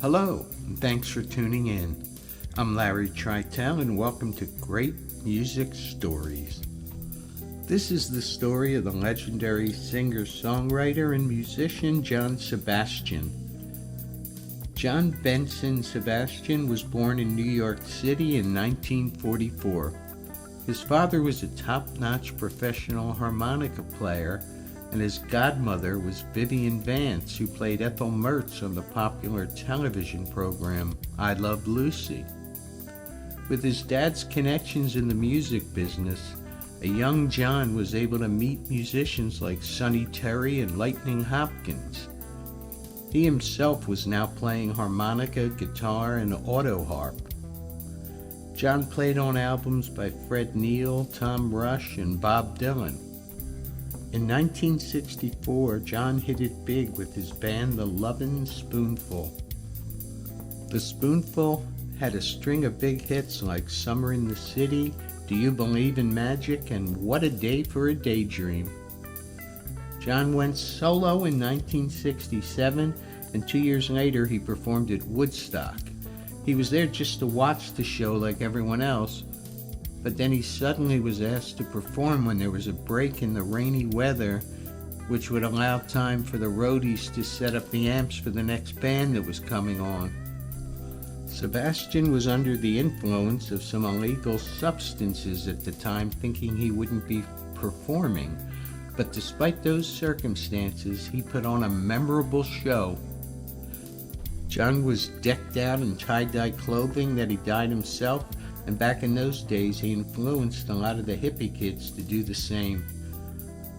Hello, and thanks for tuning in. I'm Larry Tritel, and welcome to Great Music Stories. This is the story of the legendary singer-songwriter and musician John Sebastian. John Benson Sebastian was born in New York City in 1944. His father was a top-notch professional harmonica player, and his godmother was Vivian Vance, who played Ethel Mertz on the popular television program I Love Lucy. With his dad's connections in the music business, a young John was able to meet musicians like Sonny Terry and Lightning Hopkins. He himself was now playing harmonica, guitar, and auto harp. John played on albums by Fred Neil, Tom Rush, and Bob Dylan. In 1964, John hit it big with his band The Lovin' Spoonful. The Spoonful had a string of big hits like Summer in the City, Do You Believe in Magic, and What a Day for a Daydream. John went solo in 1967, and 2 years later he performed at Woodstock. He was there just to watch the show like everyone else, but then he suddenly was asked to perform when there was a break in the rainy weather, which would allow time for the roadies to set up the amps for the next band that was coming on. Sebastian was under the influence of some illegal substances at the time, thinking he wouldn't be performing, but despite those circumstances, he put on a memorable show. John was decked out in tie-dye clothing that he dyed himself, and back in those days, he influenced a lot of the hippie kids to do the same.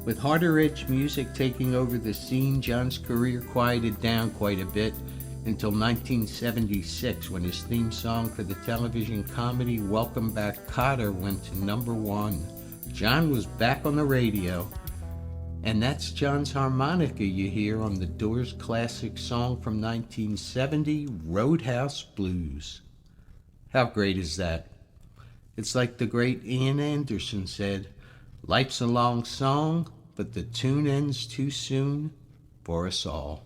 With harder edge music taking over the scene, John's career quieted down quite a bit until 1976, when his theme song for the television comedy Welcome Back, Kotter went to #1. John was back on the radio, and that's John's harmonica you hear on the Doors' classic song from 1970, Roadhouse Blues. How great is that? It's like the great Ian Anderson said, "Life's a long song, but the tune ends too soon for us all."